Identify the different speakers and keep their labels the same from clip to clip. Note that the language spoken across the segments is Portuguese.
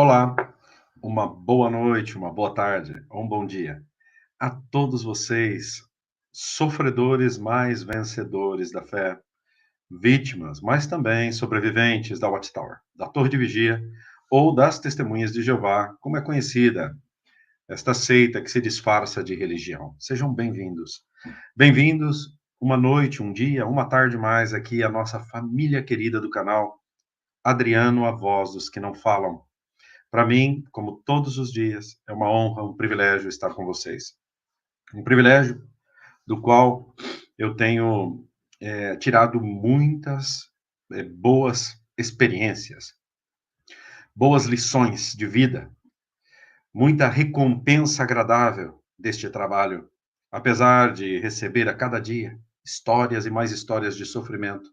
Speaker 1: Olá, uma boa noite, uma boa tarde, ou um bom dia a todos vocês, sofredores mais vencedores da fé, vítimas, mas também sobreviventes da Watchtower, da Torre de Vigia ou das Testemunhas de Jeová, como é conhecida esta seita que se disfarça de religião. Sejam bem-vindos. Bem-vindos uma noite, um dia, uma tarde mais aqui a nossa família querida do canal, Adriano, a voz dos que não falam. Para mim, como todos os dias, é uma honra, um privilégio estar com vocês. Um privilégio do qual eu tenho tirado muitas boas experiências, boas lições de vida, muita recompensa agradável deste trabalho, apesar de receber a cada dia histórias e mais histórias de sofrimento.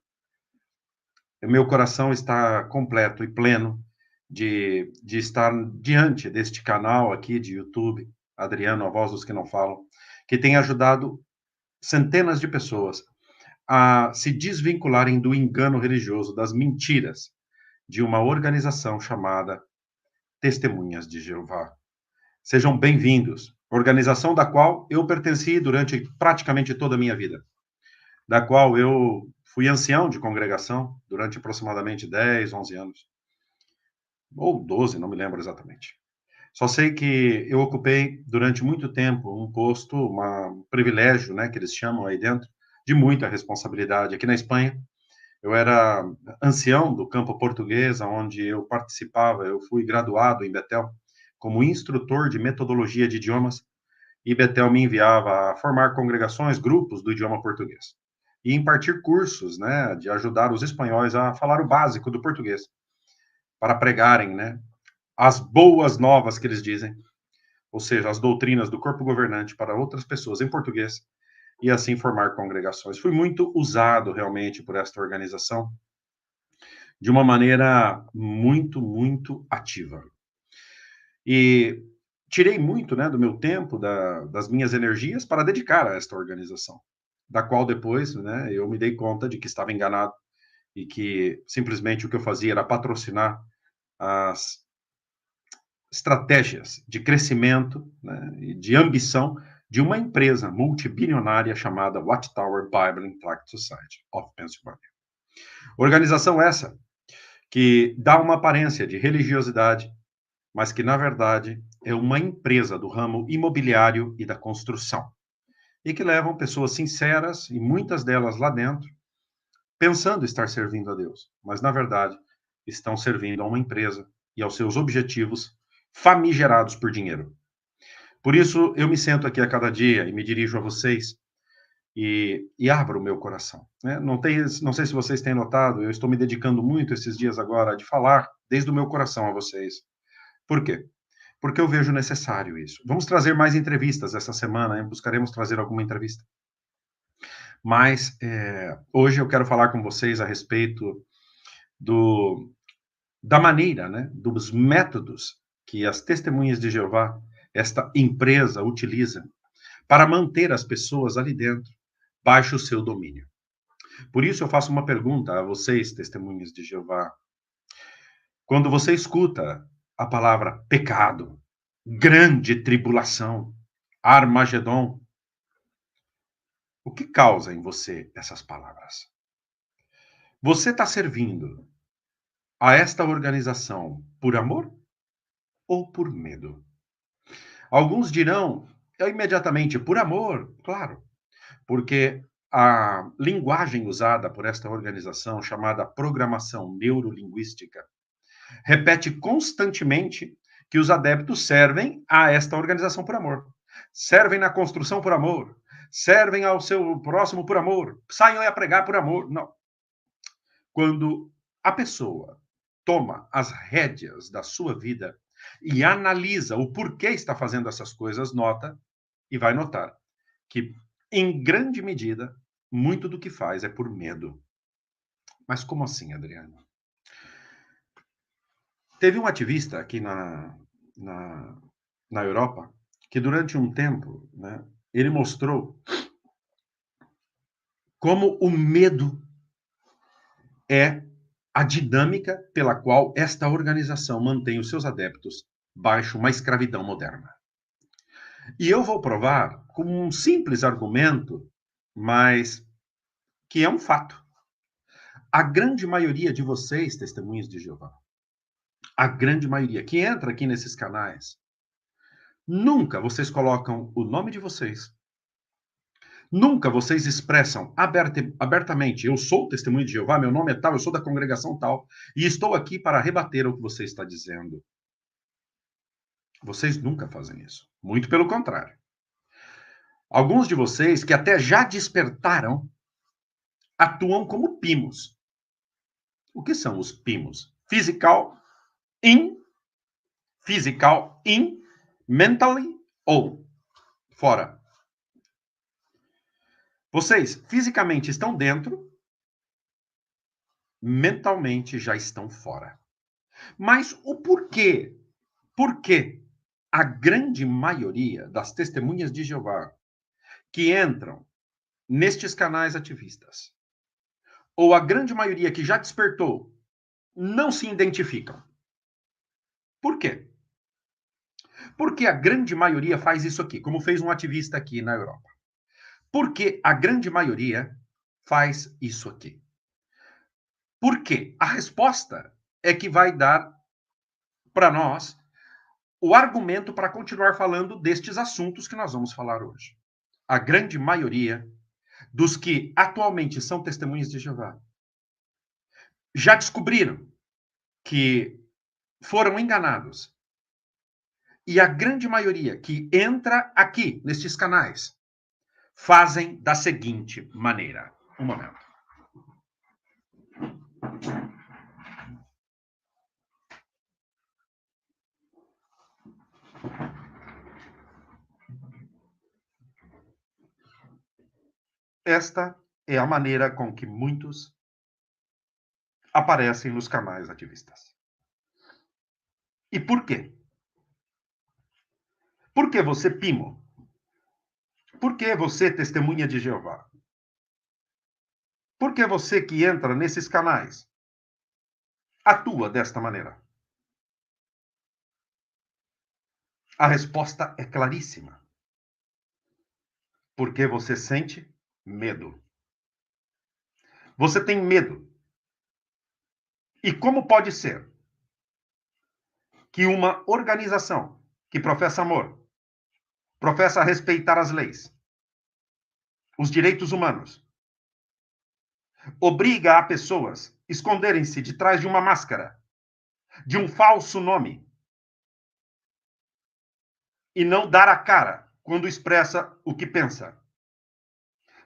Speaker 1: O meu coração está completo e pleno de estar diante deste canal aqui de YouTube, Adriano, a voz dos que não falam, que tem ajudado centenas de pessoas a se desvincularem do engano religioso, das mentiras de uma organização chamada Testemunhas de Jeová. Sejam bem-vindos. Organização da qual eu pertenci durante praticamente toda a minha vida, da qual eu fui ancião de congregação durante aproximadamente 10, 11 anos, ou 12, não me lembro exatamente. Só sei que eu ocupei durante muito tempo um posto, um privilégio, né, que eles chamam aí dentro, de muita responsabilidade. Aqui na Espanha, eu era ancião do campo português, onde eu participava, eu fui graduado em Betel como instrutor de metodologia de idiomas, e Betel me enviava a formar congregações, grupos do idioma português. E impartir cursos, né, de ajudar os espanhóis a falar o básico do português, para pregarem, né, as boas novas que eles dizem, ou seja, as doutrinas do corpo governante para outras pessoas em português, e assim formar congregações. Fui muito usado realmente por esta organização de uma maneira muito, muito ativa. E tirei muito, né, do meu tempo, das minhas energias para dedicar a esta organização, da qual depois, né, eu me dei conta de que estava enganado e que simplesmente o que eu fazia era patrocinar as estratégias de crescimento, né, e de ambição de uma empresa multibilionária chamada Watchtower Bible and Tract Society of Pennsylvania. Organização essa que dá uma aparência de religiosidade, mas que, na verdade, é uma empresa do ramo imobiliário e da construção, e que levam pessoas sinceras, e muitas delas lá dentro, pensando estar servindo a Deus, mas, na verdade, estão servindo a uma empresa e aos seus objetivos famigerados por dinheiro. Por isso, eu me sento aqui a cada dia e me dirijo a vocês e abro o meu coração. Né? Não sei se vocês têm notado, eu estou me dedicando muito esses dias agora de falar desde o meu coração a vocês. Por quê? Porque eu vejo necessário isso. Vamos trazer mais entrevistas essa semana, hein? Buscaremos trazer alguma entrevista. Mas hoje eu quero falar com vocês a respeito do, da maneira, né, dos métodos que as Testemunhas de Jeová, esta empresa, utiliza para manter as pessoas ali dentro, baixo o seu domínio. Por isso eu faço uma pergunta a vocês, Testemunhas de Jeová. Quando você escuta a palavra pecado, grande tribulação, Armagedon, o que causa em você essas palavras? Você está servindo a esta organização por amor ou por medo? Alguns dirão imediatamente por amor, claro, porque a linguagem usada por esta organização, chamada programação neurolinguística, repete constantemente que os adeptos servem a esta organização por amor. Servem na construção por amor. Servem ao seu próximo por amor. Saiam a pregar por amor. Não. Quando a pessoa toma as rédeas da sua vida e analisa o porquê está fazendo essas coisas, nota e vai notar que, em grande medida, muito do que faz é por medo. Mas como assim, Adriano? Teve um ativista aqui na, na Europa que, durante um tempo, né, ele mostrou como o medo é a dinâmica pela qual esta organização mantém os seus adeptos baixo uma escravidão moderna. E eu vou provar com um simples argumento, mas que é um fato. A grande maioria de vocês, testemunhas de Jeová, a grande maioria que entra aqui nesses canais, nunca vocês colocam o nome de vocês, nunca vocês expressam abertamente, eu sou o testemunho de Jeová, meu nome é tal, eu sou da congregação tal, e estou aqui para rebater o que você está dizendo. Vocês nunca fazem isso. Muito pelo contrário. Alguns de vocês que até já despertaram atuam como PIMOS. O que são os PIMOS? Physical in, mentally ou fora. Vocês fisicamente estão dentro, mentalmente já estão fora. Mas o porquê? Por que a grande maioria das testemunhas de Jeová que entram nestes canais ativistas, ou a grande maioria que já despertou, não se identificam? Por quê? Porque a grande maioria faz isso aqui, como fez um ativista aqui na Europa. Porque a grande maioria faz isso aqui. Por quê? A resposta é que vai dar para nós o argumento para continuar falando destes assuntos que nós vamos falar hoje. A grande maioria dos que atualmente são testemunhas de Jeová já descobriram que foram enganados. E a grande maioria que entra aqui, nestes canais, fazem da seguinte maneira. Um momento. Esta é a maneira com que muitos aparecem nos canais ativistas. E por quê? Por que você, Pimo? Por que você, testemunha de Jeová? Por que você que entra nesses canais atua desta maneira? A resposta é claríssima. Porque você sente medo. Você tem medo. E como pode ser que uma organização que professa amor, professa respeitar as leis, os direitos humanos, obriga a pessoas esconderem-se de trás de uma máscara, de um falso nome, e não dar a cara quando expressa o que pensa?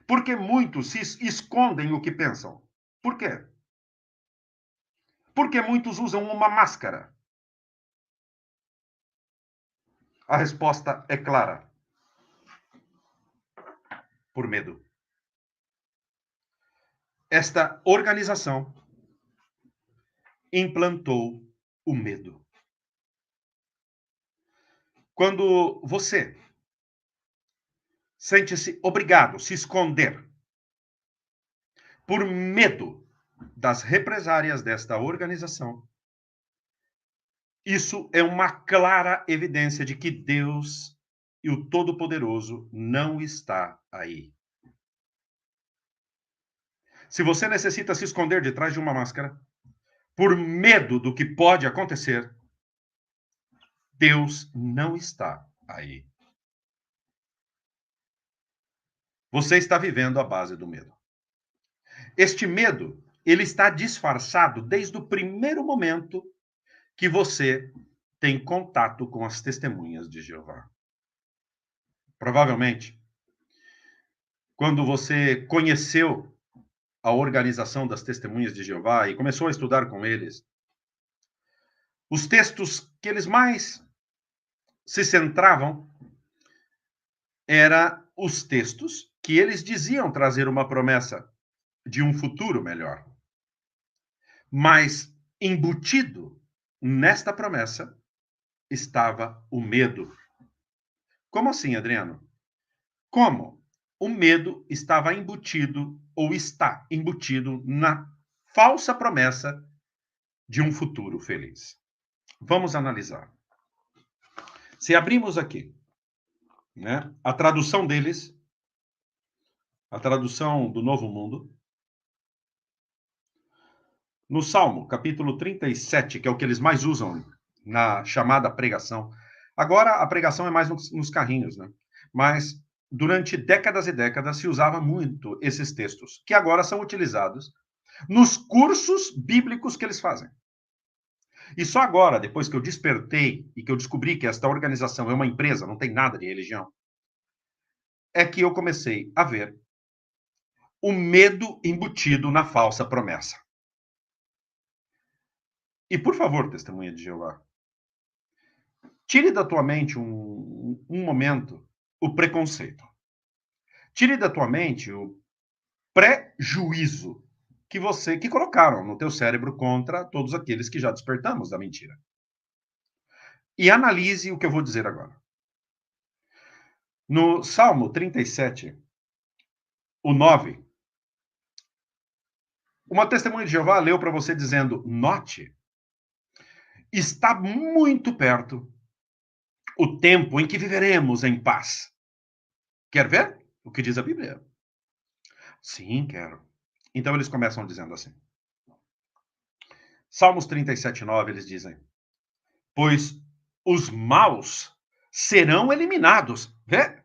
Speaker 1: Porque muitos se escondem o que pensam. Por quê? Porque muitos usam uma máscara. A resposta é clara. Por medo. Esta organização implantou o medo. Quando você sente-se obrigado a se esconder por medo das represárias desta organização, isso é uma clara evidência de que Deus e o Todo-Poderoso não está aí. Se você necessita se esconder de trás de uma máscara, por medo do que pode acontecer, Deus não está aí. Você está vivendo à base do medo. Este medo, ele está disfarçado desde o primeiro momento que você tem contato com as testemunhas de Jeová. Provavelmente, quando você conheceu a organização das testemunhas de Jeová e começou a estudar com eles, os textos que eles mais se centravam eram os textos que eles diziam trazer uma promessa de um futuro melhor. Mas embutido nesta promessa estava o medo. Como assim, Adriano? Como? O medo estava embutido ou está embutido na falsa promessa de um futuro feliz. Vamos analisar. Se abrimos aqui, né, a tradução deles, a tradução do Novo Mundo, no Salmo, capítulo 37, que é o que eles mais usam na chamada pregação. Agora a pregação é mais nos carrinhos, né? Mas durante décadas e décadas se usava muito esses textos, que agora são utilizados nos cursos bíblicos que eles fazem. E só agora, depois que eu despertei e que eu descobri que esta organização é uma empresa, não tem nada de religião, é que eu comecei a ver o medo embutido na falsa promessa. E por favor, testemunha de Jeová, tire da tua mente um momento o preconceito. Tire da tua mente o prejuízo que colocaram no teu cérebro contra todos aqueles que já despertamos da mentira. E analise o que eu vou dizer agora. No Salmo 37, o 9, uma testemunha de Jeová leu para você dizendo: note, está muito perto o tempo em que viveremos em paz. Quer ver o que diz a Bíblia? Sim, quero. Então eles começam dizendo assim. Salmos 37, 9, eles dizem: pois os maus serão eliminados. Vê?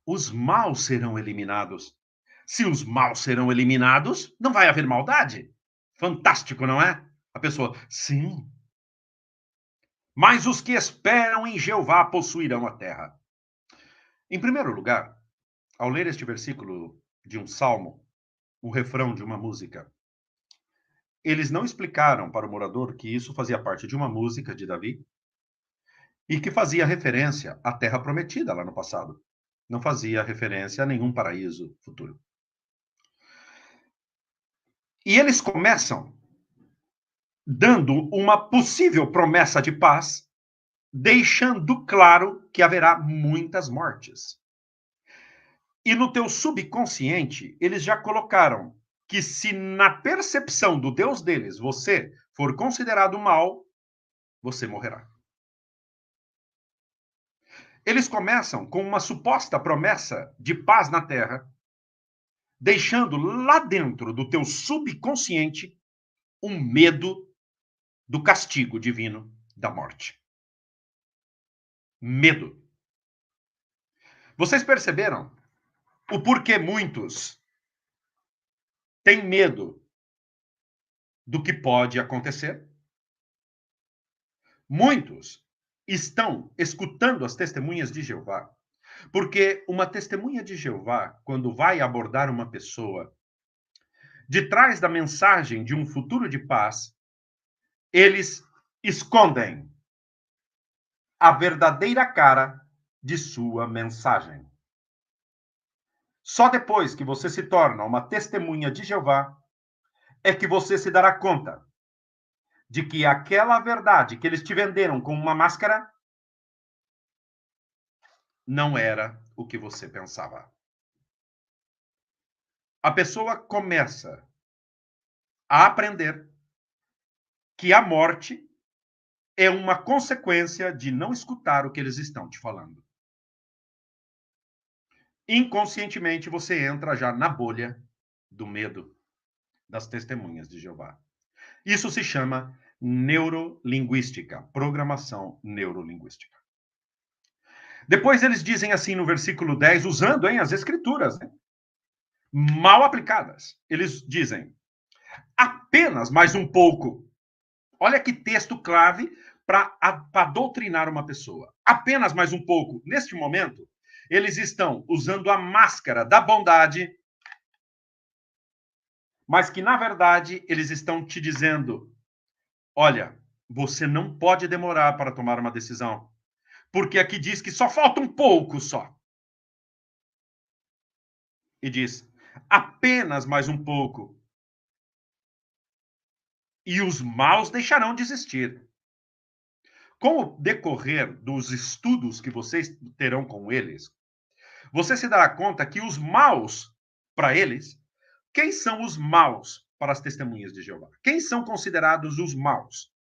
Speaker 1: Os maus serão eliminados. Se os maus serão eliminados, não vai haver maldade. Fantástico, não é? A pessoa, sim. Mas os que esperam em Jeová possuirão a terra. Em primeiro lugar, ao ler este versículo de um salmo, o refrão de uma música, eles não explicaram para o morador que isso fazia parte de uma música de Davi e que fazia referência à terra prometida lá no passado. Não fazia referência a nenhum paraíso futuro. E eles começam dando uma possível promessa de paz, deixando claro que haverá muitas mortes. E no teu subconsciente, eles já colocaram que se na percepção do Deus deles você for considerado mal, você morrerá. Eles começam com uma suposta promessa de paz na terra, deixando lá dentro do teu subconsciente um medo do castigo divino da morte. Medo. Vocês perceberam o porquê muitos têm medo do que pode acontecer? Muitos estão escutando as testemunhas de Jeová, porque uma testemunha de Jeová, quando vai abordar uma pessoa, de trás da mensagem de um futuro de paz, eles escondem a verdadeira cara de sua mensagem. Só depois que você se torna uma testemunha de Jeová é que você se dará conta de que aquela verdade que eles te venderam com uma máscara não era o que você pensava. A pessoa começa a aprender que a morte é uma consequência de não escutar o que eles estão te falando. Inconscientemente você entra já na bolha do medo das testemunhas de Jeová. Isso se chama neurolinguística, programação neurolinguística. Depois eles dizem assim no versículo 10, usando as escrituras, mal aplicadas. Eles dizem, apenas mais um pouco. Olha que texto clave para doutrinar uma pessoa. Apenas mais um pouco. Neste momento, eles estão usando a máscara da bondade, mas que, na verdade, eles estão te dizendo, olha, você não pode demorar para tomar uma decisão, porque aqui diz que só falta um pouco só. E diz, apenas mais um pouco. E os maus deixarão de existir. Com o decorrer dos estudos que vocês terão com eles, você se dará conta que os maus, para eles, quem são os maus para as testemunhas de Jeová. Quem são considerados os maus?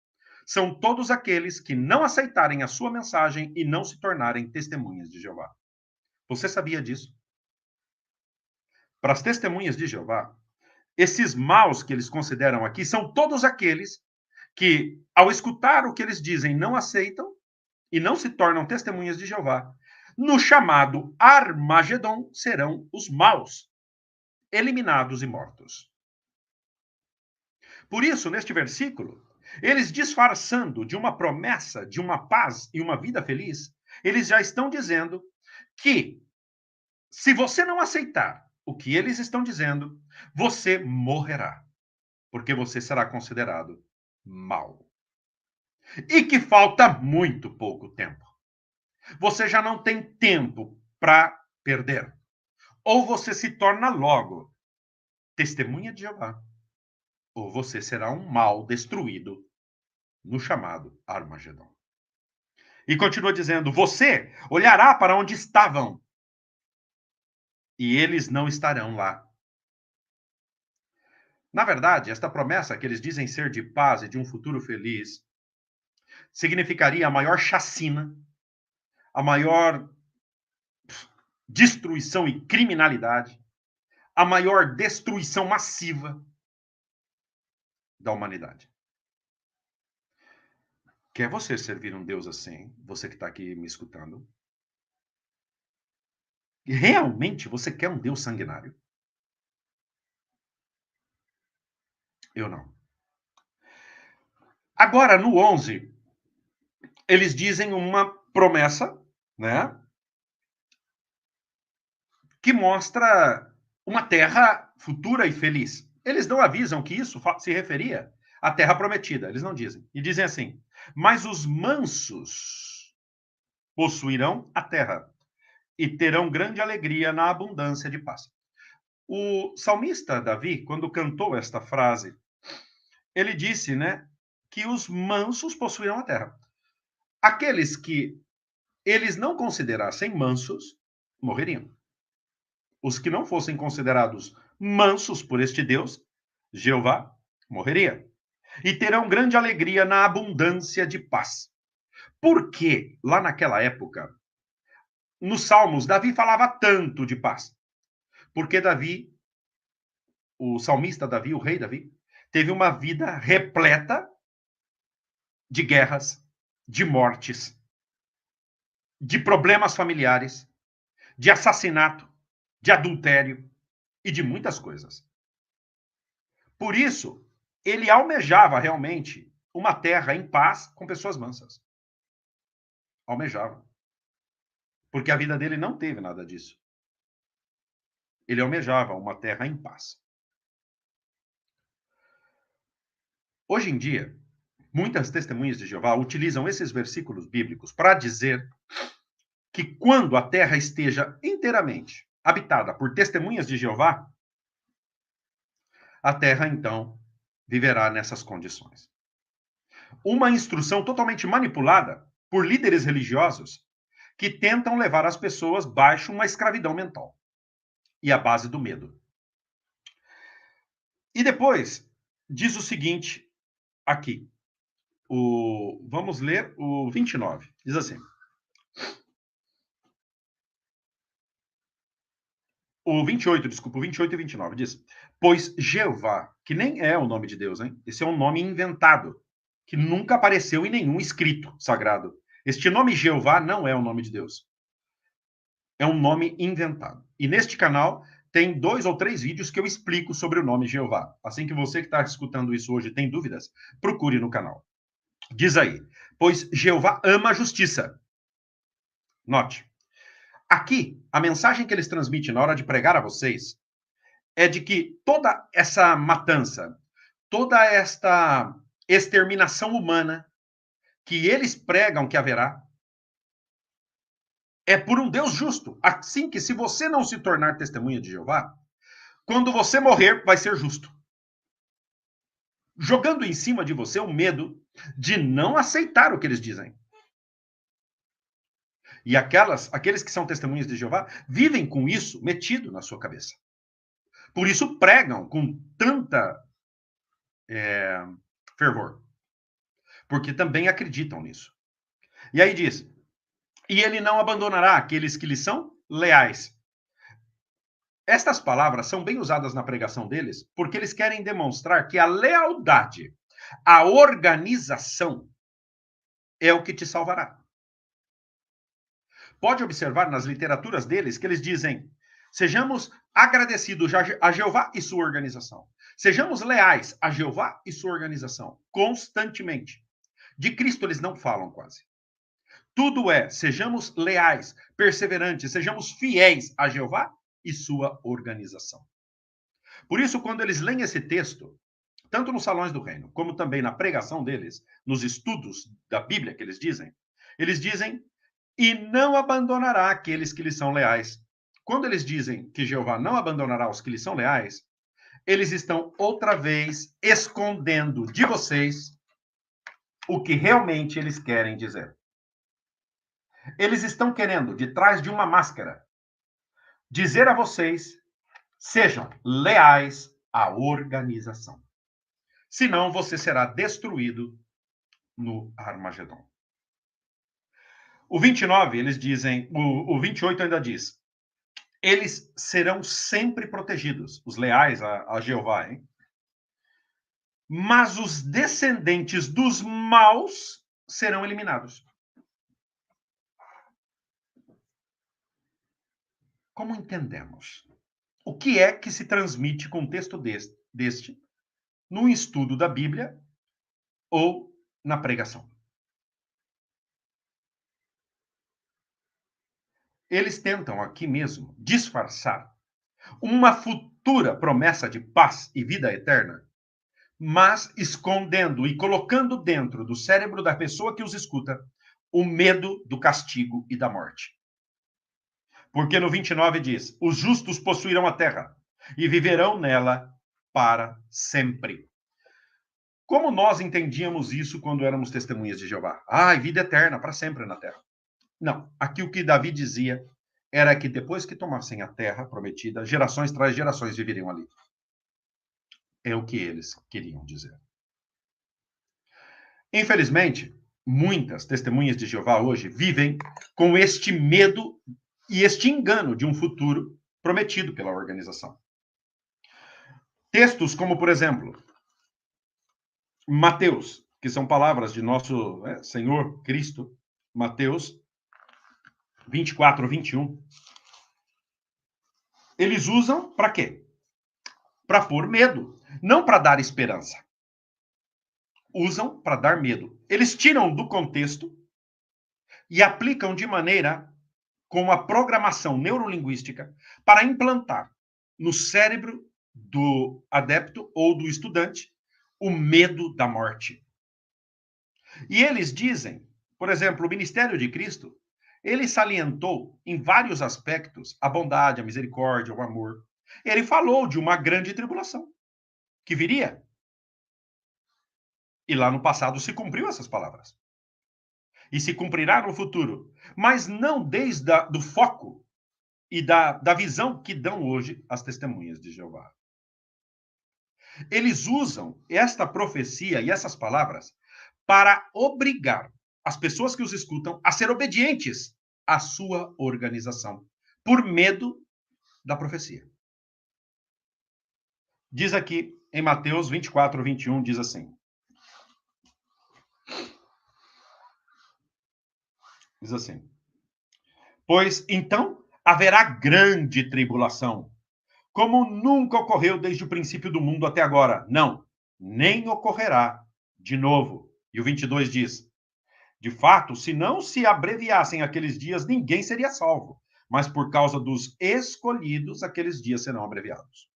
Speaker 1: São todos aqueles que não aceitarem a sua mensagem e não se tornarem testemunhas de Jeová. Você sabia disso? Para as testemunhas de Jeová, esses maus que eles consideram aqui são todos aqueles que, ao escutar o que eles dizem, não aceitam e não se tornam testemunhas de Jeová. No chamado Armagedon serão os maus, eliminados e mortos. Por isso, neste versículo, eles disfarçando de uma promessa de uma paz e uma vida feliz, eles já estão dizendo que, se você não aceitar o que eles estão dizendo, você morrerá, porque você será considerado mau. E que falta muito pouco tempo. Você já não tem tempo para perder. Ou você se torna logo testemunha de Jeová, ou você será um mal destruído no chamado Armagedon. E continua dizendo: você olhará para onde estavam, e eles não estarão lá. Na verdade, esta promessa que eles dizem ser de paz e de um futuro feliz, significaria a maior chacina, a maior destruição e criminalidade, a maior destruição massiva da humanidade. Quer você servir um Deus assim, você que está aqui me escutando? Realmente você quer um Deus sanguinário? Eu não. Agora, no 11, eles dizem uma promessa, né? Que mostra uma terra futura e feliz. Eles não avisam que isso se referia à terra prometida. Eles não dizem. E dizem assim: mas os mansos possuirão a terra e terão grande alegria na abundância de paz. O salmista Davi, quando cantou esta frase, ele disse, né, que os mansos possuirão a terra. Aqueles que eles não considerassem mansos morreriam. Os que não fossem considerados mansos por este Deus, Jeová, morreria. E terão grande alegria na abundância de paz. Porque lá naquela época, nos Salmos, Davi falava tanto de paz. Porque Davi, o salmista Davi, o rei Davi, teve uma vida repleta de guerras, de mortes, de problemas familiares, de assassinato, de adultério e de muitas coisas. Por isso, ele almejava realmente uma terra em paz com pessoas mansas. Almejava. Porque a vida dele não teve nada disso. Ele almejava uma terra em paz. Hoje em dia, muitas testemunhas de Jeová utilizam esses versículos bíblicos para dizer que quando a terra esteja inteiramente habitada por testemunhas de Jeová, a terra então viverá nessas condições. Uma instrução totalmente manipulada por líderes religiosos que tentam levar as pessoas baixo uma escravidão mental e à base do medo. E depois diz o seguinte aqui. Vamos ler o 29. Diz assim: o 28, desculpa, o 28 e 29 diz: pois Jeová, que nem é o nome de Deus, hein? Esse é um nome inventado, que nunca apareceu em nenhum escrito sagrado. Este nome Jeová não é o nome de Deus. É um nome inventado. E neste canal tem 2 ou 3 vídeos que eu explico sobre o nome Jeová. Assim que você que está escutando isso hoje tem dúvidas, procure no canal. Diz aí: pois Jeová ama a justiça. Note. Aqui, a mensagem que eles transmitem na hora de pregar a vocês é de que toda essa matança, toda esta exterminação humana que eles pregam que haverá, é por um Deus justo. Assim que, se você não se tornar testemunha de Jeová, quando você morrer, vai ser justo. Jogando em cima de você o medo de não aceitar o que eles dizem. E aqueles que são testemunhas de Jeová vivem com isso metido na sua cabeça. Por isso pregam com tanta fervor, porque também acreditam nisso. E aí diz: e ele não abandonará aqueles que lhe são leais. Estas palavras são bem usadas na pregação deles, porque eles querem demonstrar que a lealdade, a organização, é o que te salvará. Pode observar nas literaturas deles que eles dizem: sejamos agradecidos a Jeová e sua organização. Sejamos leais a Jeová e sua organização, constantemente. De Cristo eles não falam quase. Tudo é, sejamos leais, perseverantes, sejamos fiéis a Jeová e sua organização. Por isso, quando eles leem esse texto, tanto nos salões do reino, como também na pregação deles, nos estudos da Bíblia que eles dizem, e não abandonará aqueles que lhe são leais. Quando eles dizem que Jeová não abandonará os que lhe são leais, eles estão outra vez escondendo de vocês o que realmente eles querem dizer. Eles estão querendo, de trás de uma máscara, dizer a vocês: sejam leais à organização. Senão você será destruído no Armagedon. O 29, eles dizem, o 28 ainda diz: eles serão sempre protegidos, os leais a Jeová, hein? Mas os descendentes dos maus serão eliminados. Como entendemos? O que é que se transmite com um texto deste no estudo da Bíblia ou na pregação? Eles tentam aqui mesmo disfarçar uma futura promessa de paz e vida eterna, mas escondendo e colocando dentro do cérebro da pessoa que os escuta o medo do castigo e da morte. Porque no 29 diz: os justos possuirão a terra e viverão nela para sempre. Como nós entendíamos isso quando éramos testemunhas de Jeová? Vida eterna, para sempre na terra. Não, aqui o que Davi dizia era que depois que tomassem a terra prometida, gerações tras gerações viveriam ali. É o que eles queriam dizer. Infelizmente, muitas testemunhas de Jeová hoje vivem com este medo e este engano de um futuro prometido pela organização. Textos como, por exemplo, Mateus, que são palavras de nosso Senhor Cristo, Mateus 24, 21, eles usam para quê? Para pôr medo, não para dar esperança. Usam para dar medo. Eles tiram do contexto e aplicam de maneira com a programação neurolinguística para implantar no cérebro do adepto ou do estudante o medo da morte. E eles dizem, por exemplo, o ministério de Cristo, ele salientou em vários aspectos a bondade, a misericórdia, o amor. Ele falou de uma grande tribulação que viria. E lá no passado se cumpriu essas palavras. E se cumprirá no futuro. Mas não desde do foco e da visão que dão hoje as testemunhas de Jeová. Eles usam esta profecia e essas palavras para obrigar as pessoas que os escutam a ser obedientes à sua organização, por medo da profecia. Diz aqui em Mateus 24, 21, diz assim. Diz assim: pois então haverá grande tribulação, como nunca ocorreu desde o princípio do mundo até agora. Não, nem ocorrerá de novo. E o 22 diz: de fato, se não se abreviassem aqueles dias, ninguém seria salvo. Mas por causa dos escolhidos, aqueles dias serão abreviados.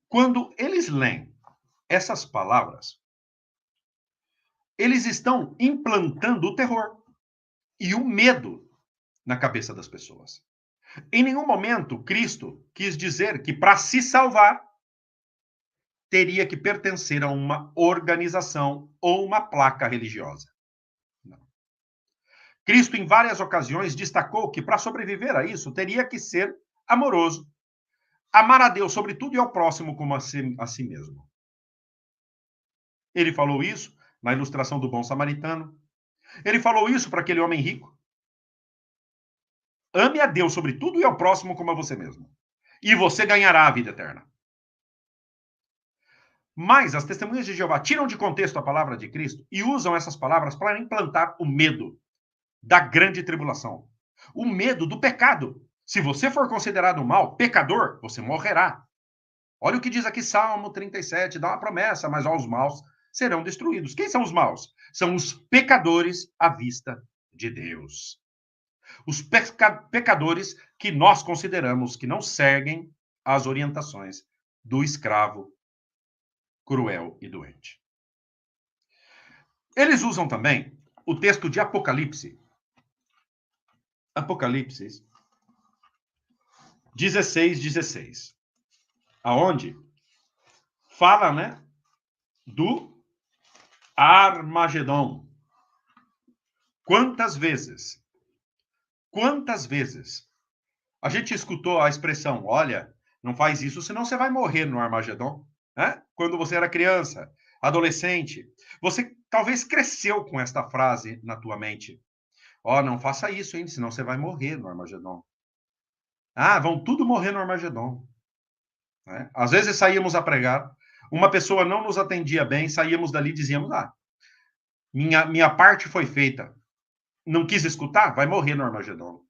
Speaker 1: Quando eles leem essas palavras, eles estão implantando o terror e o medo na cabeça das pessoas. Em nenhum momento Cristo quis dizer que para se salvar teria que pertencer a uma organização ou uma placa religiosa. Não. Cristo, em várias ocasiões, destacou que para sobreviver a isso teria que ser amoroso, amar a Deus sobre tudo e ao próximo como a si mesmo. Ele falou isso na ilustração do bom samaritano. Ele falou isso para aquele homem rico. Ame a Deus sobre tudo e ao próximo como a você mesmo. E você ganhará a vida eterna. Mas as testemunhas de Jeová tiram de contexto a palavra de Cristo e usam essas palavras para implantar o medo da grande tribulação. O medo do pecado. Se você for considerado mal, pecador, você morrerá. Olha o que diz aqui Salmo 37, dá uma promessa, mas os maus serão destruídos. Quem são os maus? São os pecadores à vista de Deus. Os pecadores que nós consideramos que não seguem as orientações do escravo cruel e doente. Eles usam também o texto de Apocalipse. Apocalipse 16:16, aonde fala, né, do Armagedon. Quantas vezes a gente escutou a expressão, olha, não faz isso, senão você vai morrer no Armagedon, né? Quando você era criança, adolescente, você talvez cresceu com esta frase na tua mente. Ó, não faça isso, hein, senão você vai morrer no Armagedon. Ah, vão tudo morrer no Armagedon. Né? Às vezes saíamos a pregar, uma pessoa não nos atendia bem, saíamos dali e dizíamos, minha parte foi feita. Não quis escutar? Vai morrer no Armagedon.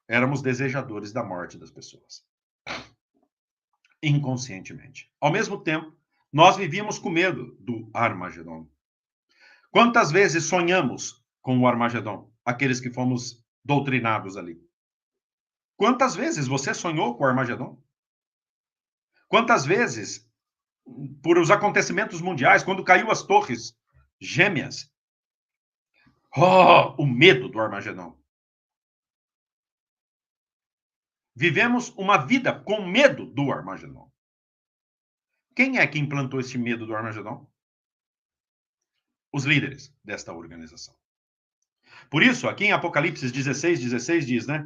Speaker 1: Éramos desejadores da morte das pessoas. Inconscientemente. Ao mesmo tempo, nós vivíamos com medo do Armagedon. Quantas vezes sonhamos com o Armagedon? Aqueles que fomos doutrinados ali. Quantas vezes você sonhou com o Armagedon? Quantas vezes, por os acontecimentos mundiais, quando caiu as torres gêmeas, o medo do Armagedon. Vivemos uma vida com medo do Armagedon. Quem é que implantou esse medo do Armagedon? Os líderes desta organização. Por isso, aqui em Apocalipse 16:16 diz, né?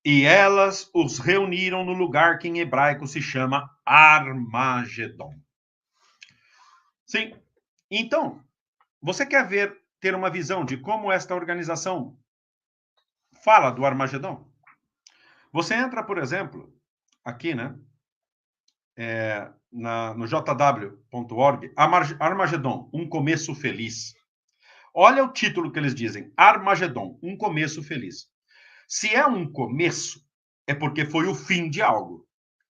Speaker 1: E elas os reuniram no lugar que em hebraico se chama Armagedon. Sim. Então, você quer ter uma visão de como esta organização fala do Armagedon? Você entra, por exemplo, aqui, né? No jw.org, Armagedon, um começo feliz. Olha o título que eles dizem, Armagedon, um começo feliz. Se é um começo, é porque foi o fim de algo.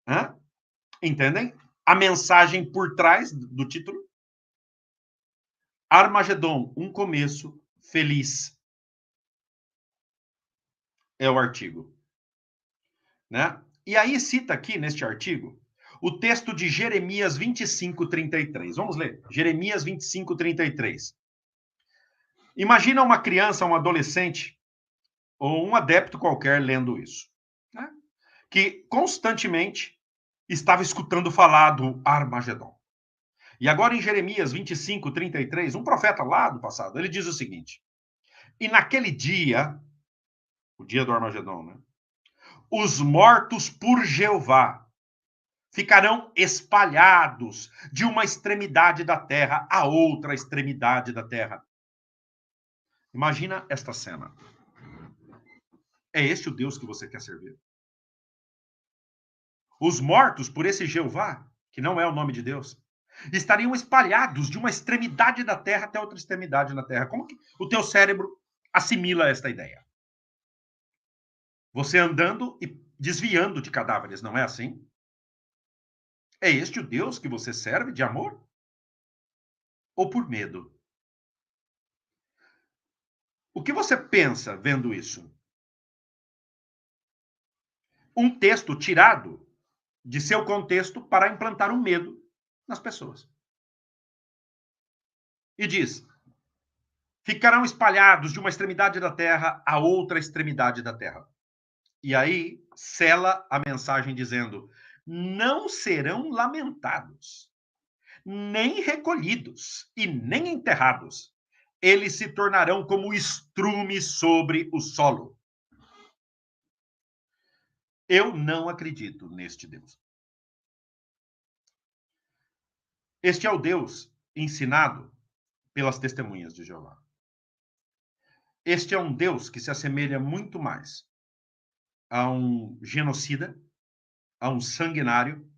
Speaker 1: Hã? Entendem? A mensagem por trás do título. Armagedon, um começo feliz. É o artigo. Né? E aí cita aqui, neste artigo, o texto de Jeremias 25:33. Vamos ler. Jeremias 25:33. Imagina uma criança, um adolescente, ou um adepto qualquer lendo isso. Né? Que constantemente estava escutando falar do Armagedon. E agora em Jeremias 25:33, um profeta lá do passado, ele diz o seguinte: e naquele dia, o dia do Armagedon, né? Os mortos por Jeová ficarão espalhados de uma extremidade da terra a outra extremidade da terra. Imagina esta cena. É este o Deus que você quer servir? Os mortos por esse Jeová, que não é o nome de Deus, estariam espalhados de uma extremidade da terra até outra extremidade na terra. Como que o teu cérebro assimila esta ideia? Você andando e desviando de cadáveres, não é assim? É este o Deus que você serve de amor? Ou por medo? O que você pensa vendo isso? Um texto tirado de seu contexto para implantar um medo nas pessoas. E diz: ficarão espalhados de uma extremidade da terra a outra extremidade da terra. E aí sela a mensagem dizendo: não serão lamentados, nem recolhidos e nem enterrados. Eles se tornarão como estrume sobre o solo. Eu não acredito neste Deus. Este é o Deus ensinado pelas testemunhas de Jeová. Este é um Deus que se assemelha muito mais a um genocida, a um sanguinário,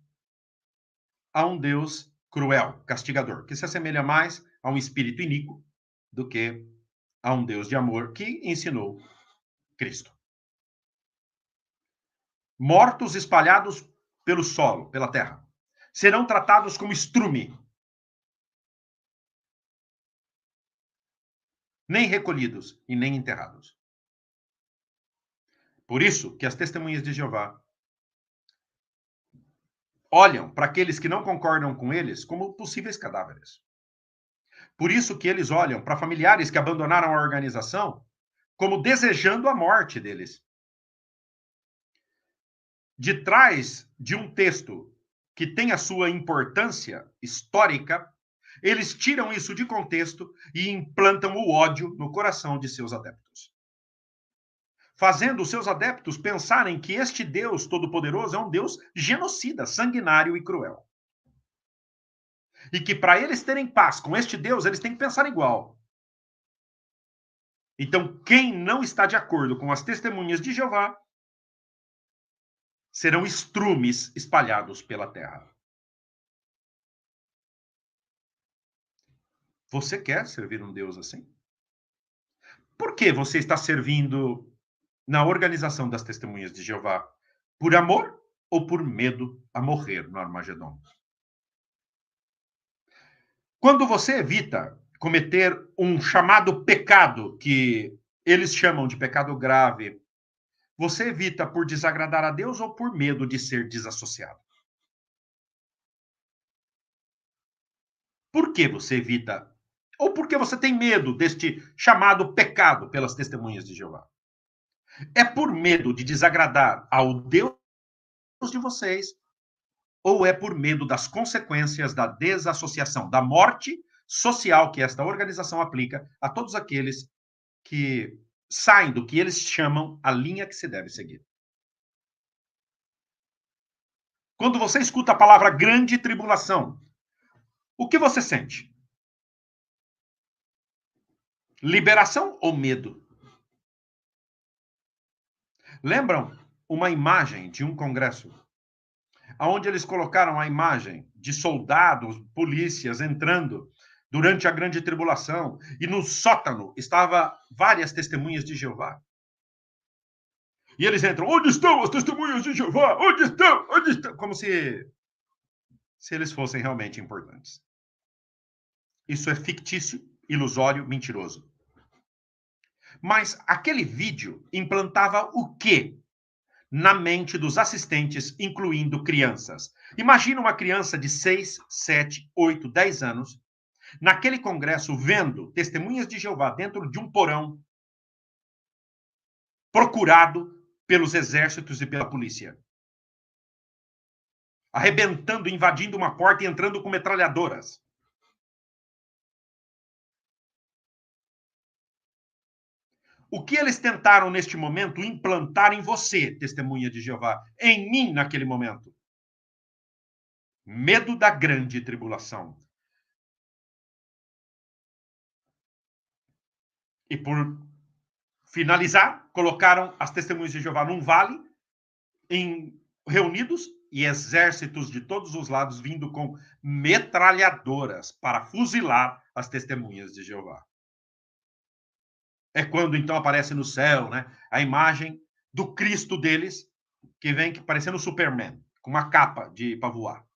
Speaker 1: a um Deus cruel, castigador, que se assemelha mais a um espírito iníquo do que a um Deus de amor que ensinou Cristo. Mortos espalhados pelo solo, pela terra, serão tratados como estrume, nem recolhidos e nem enterrados. Por isso que as testemunhas de Jeová olham para aqueles que não concordam com eles como possíveis cadáveres. Por isso que eles olham para familiares que abandonaram a organização como desejando a morte deles. De trás de um texto que tem a sua importância histórica, eles tiram isso de contexto e implantam o ódio no coração de seus adeptos, fazendo os seus adeptos pensarem que este Deus Todo-Poderoso é um Deus genocida, sanguinário e cruel. E que para eles terem paz com este Deus, eles têm que pensar igual. Então, quem não está de acordo com as testemunhas de Jeová serão estrumes espalhados pela terra. Você quer servir um Deus assim? Por que você está servindo na organização das testemunhas de Jeová? Por amor ou por medo a morrer no Armagedon? Quando você evita cometer um chamado pecado, que eles chamam de pecado grave, você evita por desagradar a Deus ou por medo de ser desassociado? Por que você evita? Ou porque você tem medo deste chamado pecado pelas testemunhas de Jeová? É por medo de desagradar ao Deus de vocês, ou é por medo das consequências da desassociação, da morte social que esta organização aplica a todos aqueles que saem do que eles chamam a linha que se deve seguir? Quando você escuta a palavra grande tribulação, o que você sente? Liberação ou medo? Lembram uma imagem de um congresso onde eles colocaram a imagem de soldados, polícias entrando durante a grande tribulação e no sótão estava várias testemunhas de Jeová. E eles entram, onde estão as testemunhas de Jeová? Onde estão? Onde estão? Como se eles fossem realmente importantes. Isso é fictício, ilusório, mentiroso. Mas aquele vídeo implantava o quê na mente dos assistentes, incluindo crianças? Imagina uma criança de 6, 7, 8, 10 anos, naquele congresso, vendo testemunhas de Jeová dentro de um porão, procurado pelos exércitos e pela polícia, arrebentando, invadindo uma porta e entrando com metralhadoras. O que eles tentaram neste momento implantar em você, testemunha de Jeová, em mim naquele momento? Medo da grande tribulação. E por finalizar, colocaram as testemunhas de Jeová num vale, reunidos, e exércitos de todos os lados vindo com metralhadoras para fuzilar as testemunhas de Jeová. É quando então aparece no céu, né, a imagem do Cristo deles, que vem parecendo o Superman, com uma capa de para voar.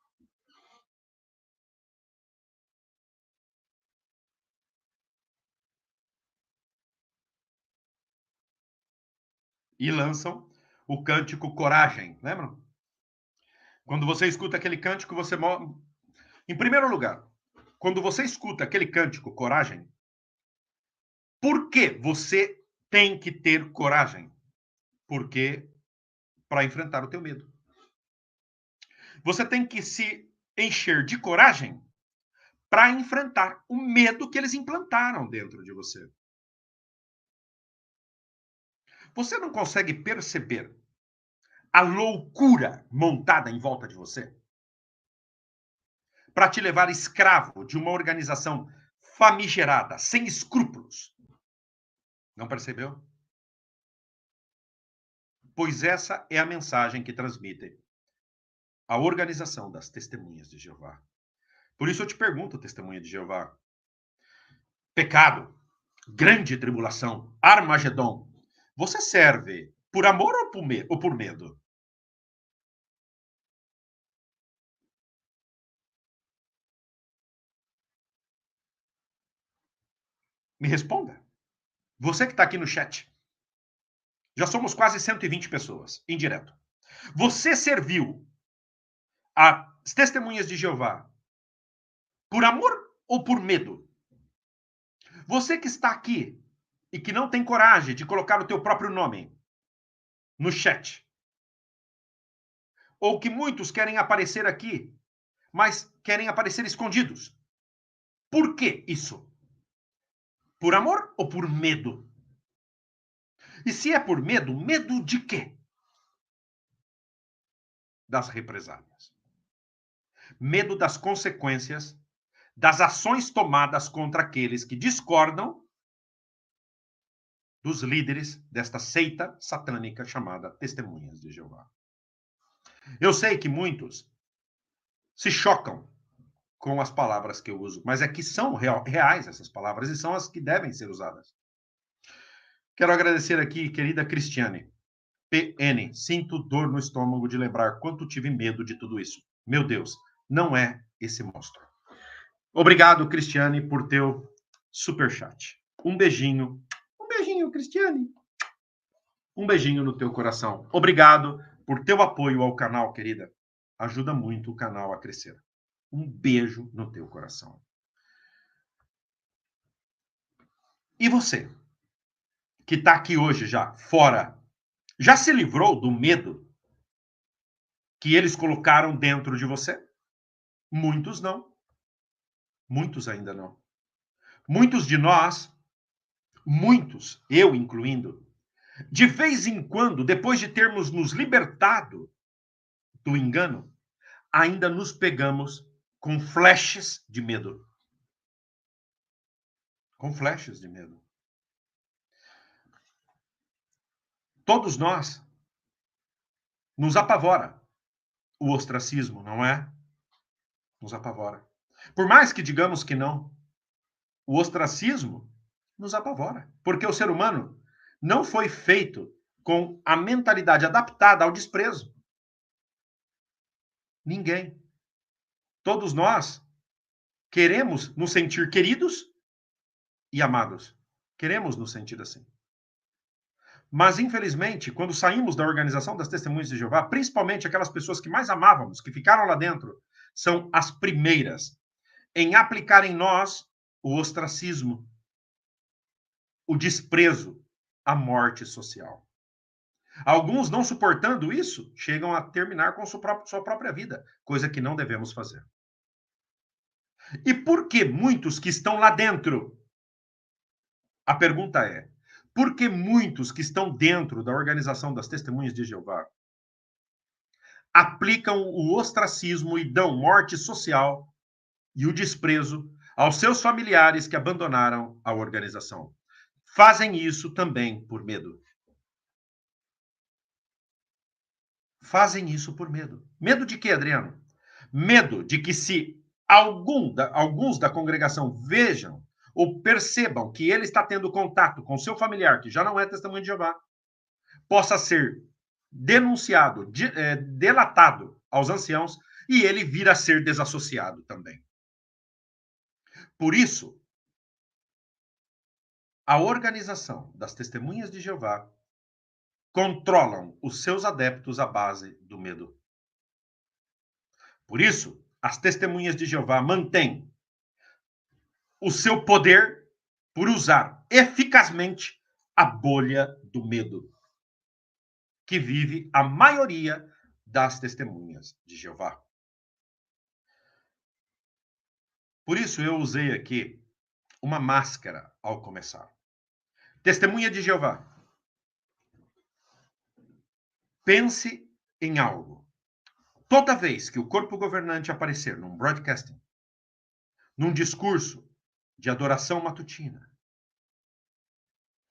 Speaker 1: E lançam o cântico Coragem, lembram? Quando você escuta aquele cântico, você em primeiro lugar, quando você escuta aquele cântico Coragem, por que você tem que ter coragem? Porque para enfrentar o teu medo. Você tem que se encher de coragem para enfrentar o medo que eles implantaram dentro de você. Você não consegue perceber a loucura montada em volta de você? para te levar escravo de uma organização famigerada, sem escrúpulos. Não percebeu? Pois essa é a mensagem que transmite a organização das Testemunhas de Jeová. Por isso eu te pergunto, Testemunha de Jeová: pecado, grande tribulação, Armagedon, você serve por amor ou por medo? Me responda. Você que está aqui no chat. Já somos quase 120 pessoas, indireto. Você serviu as Testemunhas de Jeová por amor ou por medo? Você que está aqui e que não tem coragem de colocar o teu próprio nome no chat, ou que muitos querem aparecer aqui, mas querem aparecer escondidos. Por que isso? Por amor ou por medo? E se é por medo, medo de quê? Das represálias. Medo das consequências das ações tomadas contra aqueles que discordam dos líderes desta seita satânica chamada Testemunhas de Jeová. Eu sei que muitos se chocam com as palavras que eu uso, mas é que são reais essas palavras e são as que devem ser usadas. Quero agradecer aqui, querida Cristiane. PN, sinto dor no estômago de lembrar quanto tive medo de tudo isso. Meu Deus, não é esse monstro. Obrigado, Cristiane, por teu superchat. Um beijinho, Cristiane. Um beijinho no teu coração. Obrigado por teu apoio ao canal, querida. Ajuda muito o canal a crescer. Um beijo no teu coração. E você, que está aqui hoje já, fora, já se livrou do medo que eles colocaram dentro de você? Muitos não. Muitos ainda não. Muitos de nós, muitos, eu incluindo, de vez em quando, depois de termos nos libertado do engano, ainda nos pegamos com flashes de medo. Com flashes de medo. Todos nós nos apavora o ostracismo, não é? Nos apavora. Por mais que digamos que não, o ostracismo nos apavora, porque o ser humano não foi feito com a mentalidade adaptada ao desprezo. Ninguém. Todos nós queremos nos sentir queridos e amados. Queremos nos sentir assim. Mas, infelizmente, quando saímos da organização das Testemunhas de Jeová, principalmente aquelas pessoas que mais amávamos, que ficaram lá dentro, são as primeiras em aplicar em nós o ostracismo, o desprezo, a morte social. Alguns, não suportando isso, chegam a terminar com sua própria vida, coisa que não devemos fazer. E por que muitos que estão lá dentro? A pergunta é: por que muitos que estão dentro da organização das Testemunhas de Jeová aplicam o ostracismo e dão morte social e o desprezo aos seus familiares que abandonaram a organização? Fazem isso também por medo. Fazem isso por medo. Medo de quê, Adriano? Medo de que se alguns da congregação vejam ou percebam que ele está tendo contato com seu familiar, que já não é testemunho de Jeová, possa ser denunciado, delatado aos anciãos e ele vir a ser desassociado também. Por isso, a organização das Testemunhas de Jeová controlam os seus adeptos à base do medo. Por isso, as Testemunhas de Jeová mantêm o seu poder por usar eficazmente a bolha do medo que vive a maioria das Testemunhas de Jeová. Por isso eu usei aqui uma máscara ao começar. Testemunha de Jeová. Pense em algo. Toda vez que o corpo governante aparecer num broadcasting, num discurso de adoração matutina.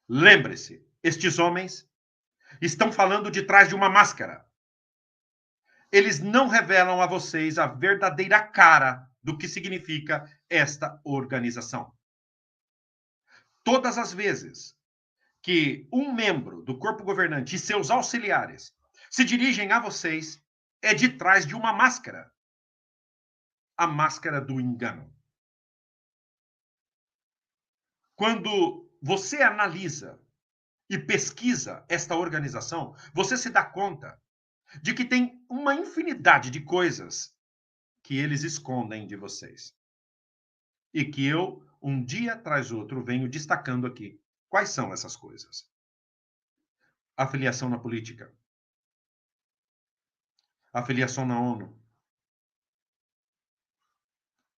Speaker 1: Lembre-se, estes homens estão falando de trás de uma máscara. Eles não revelam a vocês a verdadeira cara do que significa esta organização. Todas as vezes que um membro do corpo governante e seus auxiliares se dirigem a vocês, é de trás de uma máscara. A máscara do engano. Quando você analisa e pesquisa esta organização, você se dá conta de que tem uma infinidade de coisas que eles escondem de vocês. E que eu, um dia atrás outro, venho destacando aqui. Quais são essas coisas? Afiliação na política. Afiliação na ONU.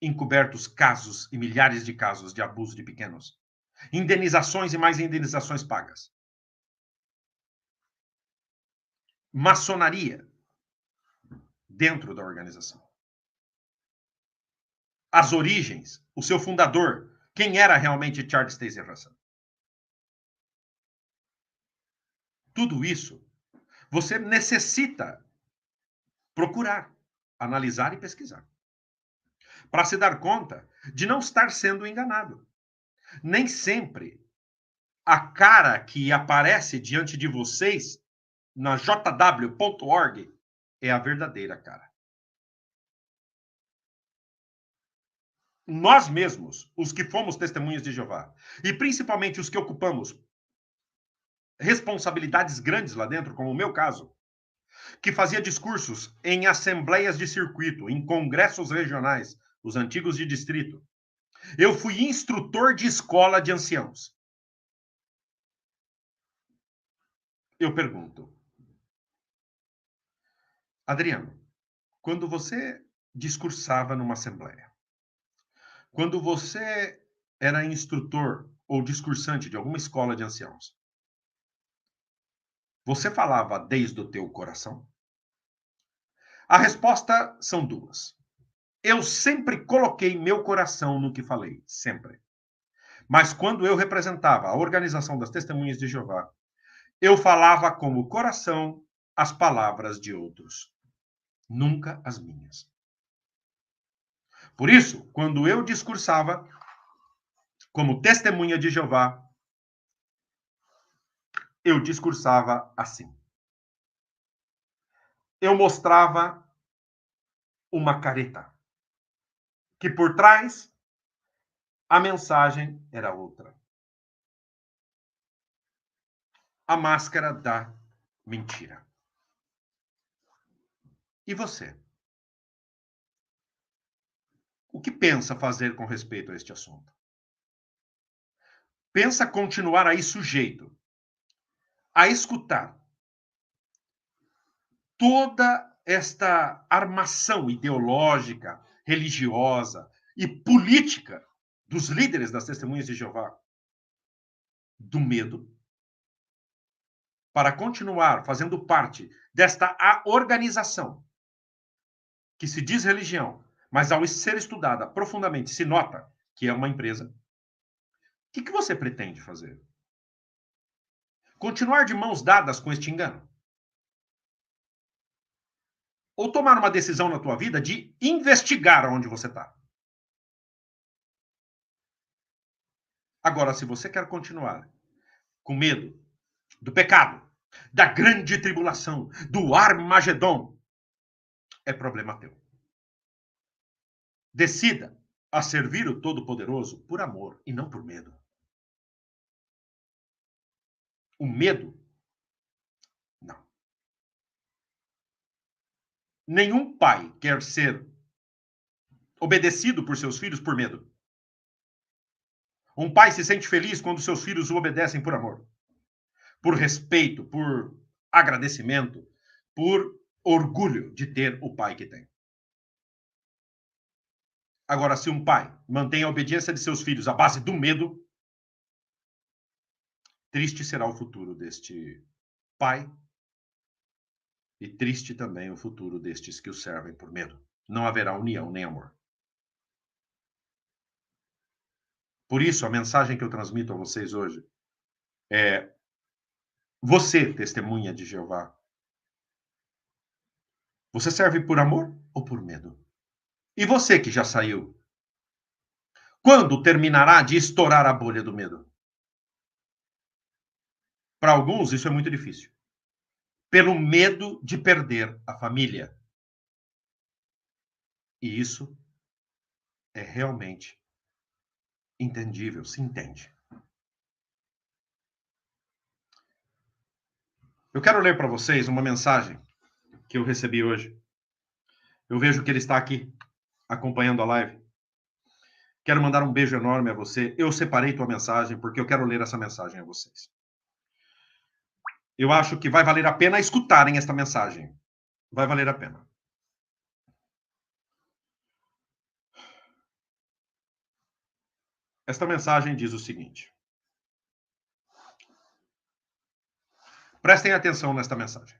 Speaker 1: Encobertos casos e milhares de casos de abuso de pequenos. Indenizações e mais indenizações pagas. Maçonaria dentro da organização. As origens, o seu fundador, quem era realmente Charles Taze Russell. Tudo isso você necessita procurar, analisar e pesquisar, para se dar conta de não estar sendo enganado. Nem sempre a cara que aparece diante de vocês na jw.org é a verdadeira cara. Nós mesmos, os que fomos testemunhas de Jeová, e principalmente os que ocupamos responsabilidades grandes lá dentro, como o meu caso, que fazia discursos em assembleias de circuito, em congressos regionais, os antigos de distrito. Eu fui instrutor de escola de anciãos. Eu pergunto, Adriano, quando você discursava numa assembleia, quando você era instrutor ou discursante de alguma escola de anciãos, você falava desde o teu coração? A resposta são duas. Eu sempre coloquei meu coração no que falei, sempre. Mas quando eu representava a organização das Testemunhas de Jeová, eu falava como coração as palavras de outros, nunca as minhas. Por isso, quando eu discursava como testemunha de Jeová, eu discursava assim. Eu mostrava uma careta, que por trás a mensagem era outra. A máscara da mentira. E você? O que pensa fazer com respeito a este assunto? Pensa continuar aí sujeito a escutar toda esta armação ideológica, religiosa e política dos líderes das Testemunhas de Jeová, do medo, para continuar fazendo parte desta organização que se diz religião, mas ao ser estudada profundamente se nota que é uma empresa. O que você pretende fazer? Continuar de mãos dadas com este engano? Ou tomar uma decisão na tua vida de investigar onde você está? Agora, se você quer continuar com medo do pecado, da grande tribulação, do Armagedon, é problema teu. Decida a servir o Todo-Poderoso por amor e não por medo. O medo, não. Nenhum pai quer ser obedecido por seus filhos por medo. Um pai se sente feliz quando seus filhos o obedecem por amor, por respeito, por agradecimento, por orgulho de ter o pai que tem. Agora, se um pai mantém a obediência de seus filhos à base do medo, triste será o futuro deste pai e triste também o futuro destes que o servem por medo. Não haverá união nem amor. Por isso, a mensagem que eu transmito a vocês hoje é: você, testemunha de Jeová, você serve por amor ou por medo? E você que já saiu, quando terminará de estourar a bolha do medo? Para alguns, isso é muito difícil. Pelo medo de perder a família. E isso é realmente entendível, se entende. Eu quero ler para vocês uma mensagem que eu recebi hoje. Eu vejo que ele está aqui acompanhando a live. Quero mandar um beijo enorme a você. Eu separei tua mensagem porque eu quero ler essa mensagem a vocês. Eu acho que vai valer a pena escutarem esta mensagem. Vai valer a pena. Esta mensagem diz o seguinte. Prestem atenção nesta mensagem.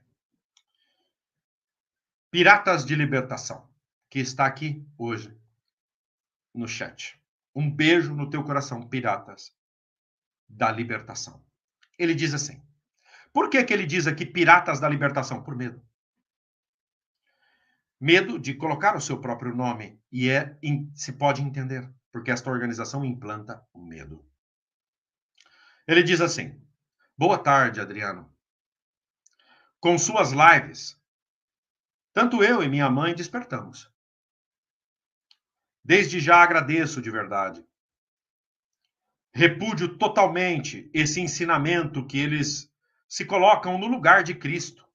Speaker 1: Piratas de Libertação, que está aqui hoje no chat. Um beijo no teu coração, piratas da libertação. Ele diz assim: por que ele diz aqui piratas da libertação? Por medo. Medo de colocar o seu próprio nome. E se pode entender, porque esta organização implanta o medo. Ele diz assim: boa tarde, Adriano. Com suas lives, tanto eu e minha mãe despertamos. Desde já agradeço de verdade. Repúdio totalmente esse ensinamento que eles se colocam no lugar de Cristo.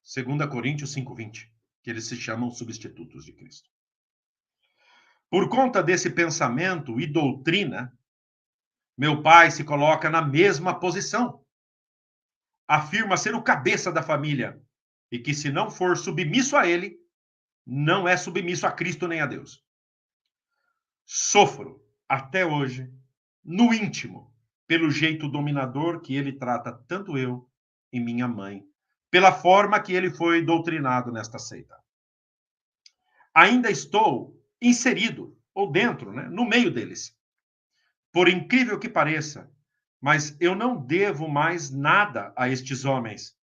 Speaker 1: 2 Coríntios 5:20, que eles se chamam substitutos de Cristo. Por conta desse pensamento e doutrina, meu pai se coloca na mesma posição. Afirma ser o cabeça da família e que se não for submisso a ele, não é submisso a Cristo nem a Deus. Sofro até hoje, no íntimo, pelo jeito dominador que ele trata tanto eu e minha mãe, pela forma que ele foi doutrinado nesta seita. Ainda estou inserido, ou dentro, né, no meio deles. Por incrível que pareça, mas eu não devo mais nada a estes homens.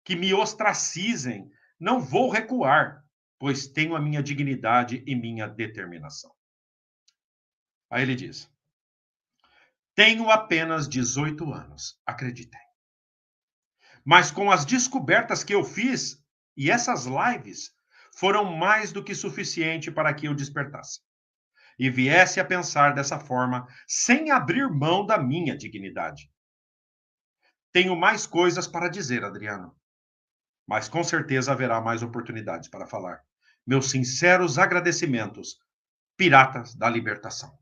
Speaker 1: Que me ostracizem, não vou recuar, pois tenho a minha dignidade e minha determinação. Aí ele diz: tenho apenas 18 anos, acreditem. Mas com as descobertas que eu fiz, e essas lives foram mais do que suficiente para que eu despertasse e viesse a pensar dessa forma, sem abrir mão da minha dignidade. Tenho mais coisas para dizer, Adriano, mas com certeza haverá mais oportunidades para falar. Meus sinceros agradecimentos, piratas da libertação.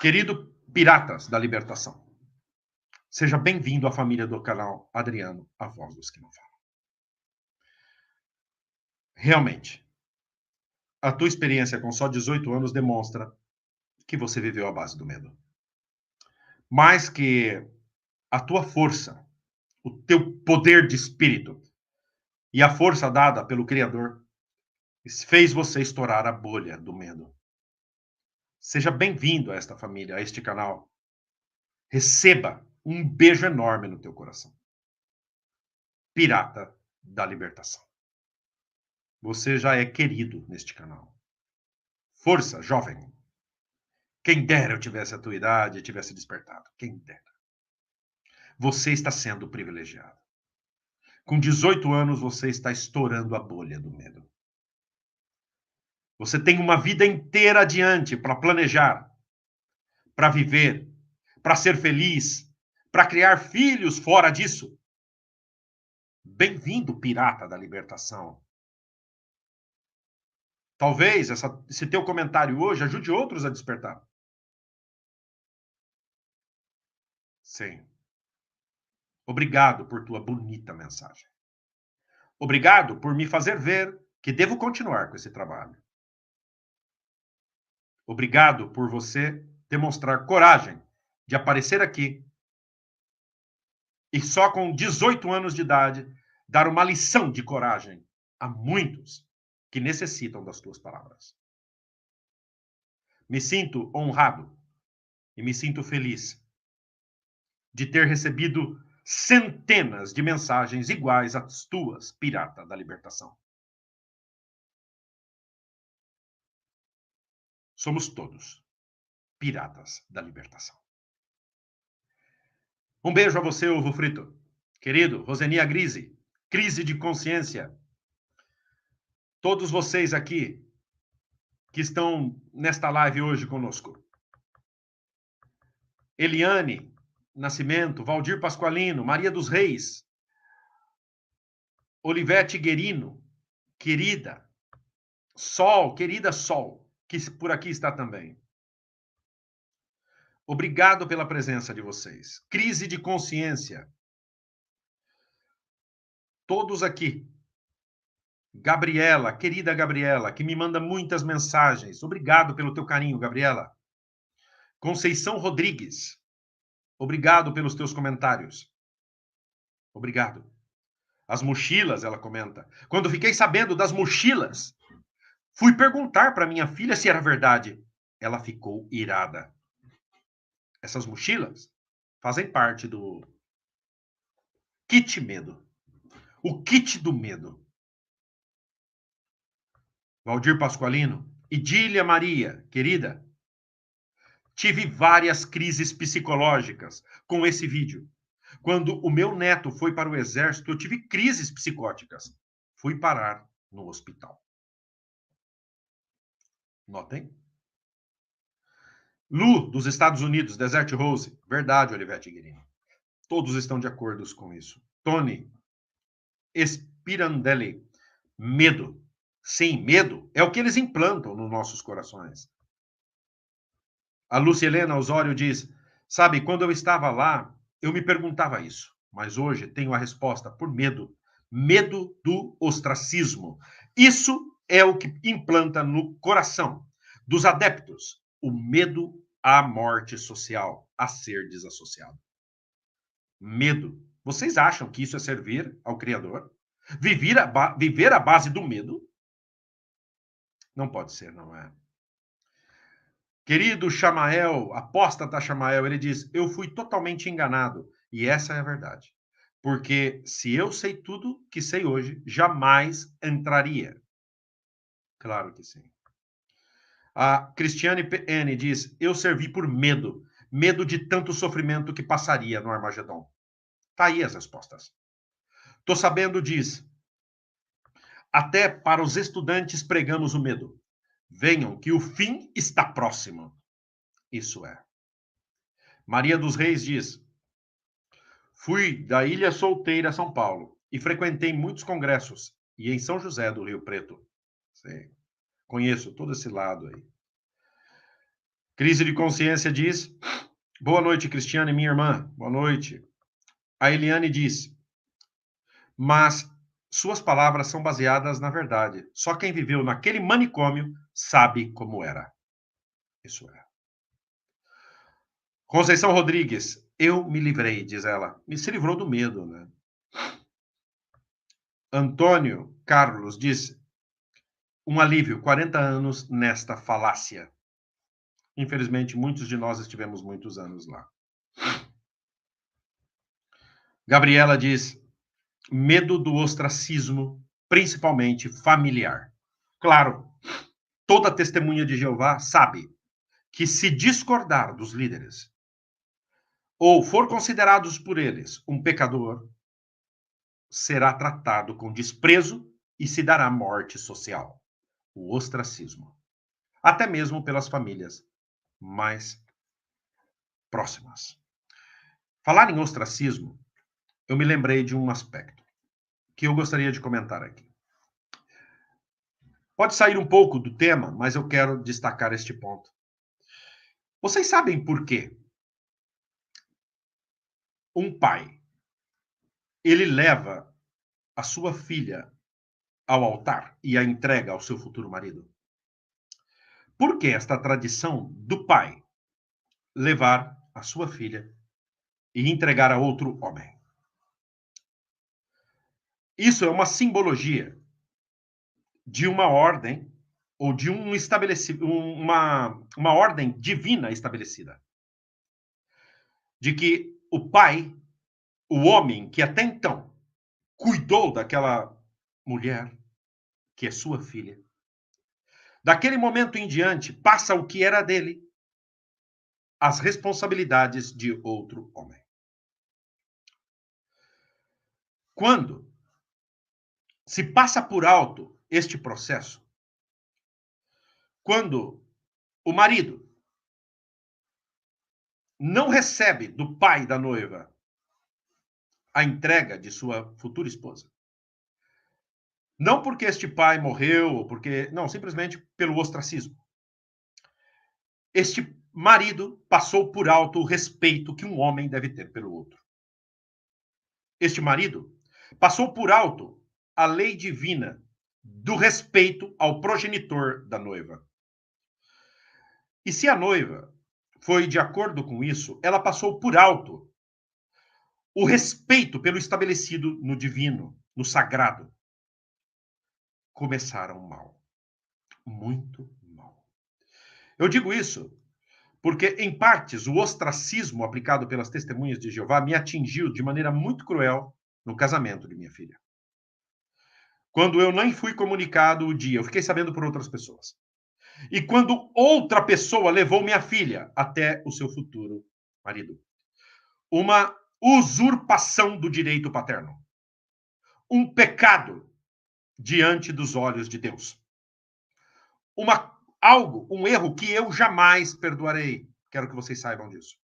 Speaker 1: Querido piratas da libertação, seja bem-vindo à família do canal Adriano, a voz dos que não falam. Realmente, a tua experiência com só 18 anos demonstra que você viveu à base do medo. Mais que a tua força, o teu poder de espírito e a força dada pelo Criador fez você estourar a bolha do medo. Seja bem-vindo a esta família, a este canal. Receba um beijo enorme no teu coração. Pirata da libertação. Você já é querido neste canal. Força, jovem. Quem dera eu tivesse a tua idade e tivesse despertado. Quem dera. Você está sendo privilegiado. Com 18 anos, você está estourando a bolha do medo. Você tem uma vida inteira adiante para planejar, para viver, para ser feliz, para criar filhos fora disso. Bem-vindo, pirata da libertação. Talvez esse teu comentário hoje ajude outros a despertar. Sim. Obrigado por tua bonita mensagem. Obrigado por me fazer ver que devo continuar com esse trabalho. Obrigado por você demonstrar coragem de aparecer aqui e só com 18 anos de idade dar uma lição de coragem a muitos que necessitam das tuas palavras. Me sinto honrado e me sinto feliz de ter recebido centenas de mensagens iguais às tuas, pirata da libertação. Somos todos piratas da libertação. Um beijo a você, ovo frito. Querido, Rosenia Grise, crise de consciência. Todos vocês aqui que estão nesta live hoje conosco. Eliane Nascimento, Valdir Pasqualino, Maria dos Reis, Olivete Guerino, querida Sol, que por aqui está também. Obrigado pela presença de vocês. Crise de consciência. Todos aqui. Gabriela, querida Gabriela, que me manda muitas mensagens. Obrigado pelo teu carinho, Gabriela. Conceição Rodrigues. Obrigado pelos teus comentários. Obrigado. As mochilas, ela comenta. Quando fiquei sabendo das mochilas, fui perguntar para minha filha se era verdade. Ela ficou irada. Essas mochilas fazem parte do kit medo. O kit do medo. Valdir Pasqualino. Idília Maria, querida. Tive várias crises psicológicas com esse vídeo. Quando o meu neto foi para o exército, eu tive crises psicóticas. Fui parar no hospital. Notem. Lu, dos Estados Unidos, Desert Rose. Verdade, Olivete Guerino. Todos estão de acordo com isso. Tony Spirandelli. Medo. Sim, medo é o que eles implantam nos nossos corações. A Lúcia Helena Osório diz, sabe, quando eu estava lá, eu me perguntava isso, mas hoje tenho a resposta por medo. Medo do ostracismo. Isso é o que implanta no coração dos adeptos o medo à morte social, a ser desassociado. Medo. Vocês acham que isso é servir ao Criador? Viver à base do medo? Não pode ser, não é? Querido Chamael, apóstata Chamael, ele diz, eu fui totalmente enganado. E essa é a verdade. Porque se eu sei tudo que sei hoje, jamais entraria. Claro que sim. A Cristiane N diz, eu servi por medo. Medo de tanto sofrimento que passaria no Armagedon. Tá aí as respostas. Tô sabendo, diz, até para os estudantes pregamos o medo. Venham, que o fim está próximo. Isso é. Maria dos Reis diz, fui da Ilha Solteira, São Paulo, e frequentei muitos congressos, e em São José do Rio Preto. Sim. Conheço todo esse lado aí. Crise de consciência diz, boa noite, Cristiane, minha irmã. Boa noite. A Eliane diz, mas suas palavras são baseadas na verdade. Só quem viveu naquele manicômio sabe como era. Isso é. Conceição Rodrigues, eu me livrei, diz ela. Me se livrou do medo, né? Antônio Carlos diz, um alívio, 40 anos nesta falácia. Infelizmente, muitos de nós estivemos muitos anos lá. Gabriela diz, medo do ostracismo, principalmente familiar. Claro, toda testemunha de Jeová sabe que se discordar dos líderes ou for considerados por eles um pecador, será tratado com desprezo e se dará morte social, o ostracismo, até mesmo pelas famílias mais próximas. Falar em ostracismo, eu me lembrei de um aspecto que eu gostaria de comentar aqui. Pode sair um pouco do tema, mas eu quero destacar este ponto. Vocês sabem por quê? Um pai, ele leva a sua filha ao altar e a entrega ao seu futuro marido. Por que esta tradição do pai levar a sua filha e entregar a outro homem? Isso é uma simbologia de uma ordem ou de um estabelecido, uma ordem divina estabelecida. De que o pai, o homem que até então cuidou daquela mulher, que é sua filha, daquele momento em diante passa o que era dele, as responsabilidades de outro homem. Quando se passa por alto este processo, quando o marido não recebe do pai da noiva a entrega de sua futura esposa, não porque este pai morreu, ou porque. Não, simplesmente pelo ostracismo. Este marido passou por alto o respeito que um homem deve ter pelo outro. Este marido passou por alto a lei divina do respeito ao progenitor da noiva. E se a noiva foi de acordo com isso, ela passou por alto o respeito pelo estabelecido no divino, no sagrado. Começaram mal. Muito mal. Eu digo isso porque, em partes, o ostracismo aplicado pelas testemunhas de Jeová me atingiu de maneira muito cruel no casamento de minha filha. Quando eu nem fui comunicado o dia, eu fiquei sabendo por outras pessoas. E quando outra pessoa levou minha filha até o seu futuro marido. Uma usurpação do direito paterno. Um pecado diante dos olhos de Deus. Um erro que eu jamais perdoarei. Quero que vocês saibam disso.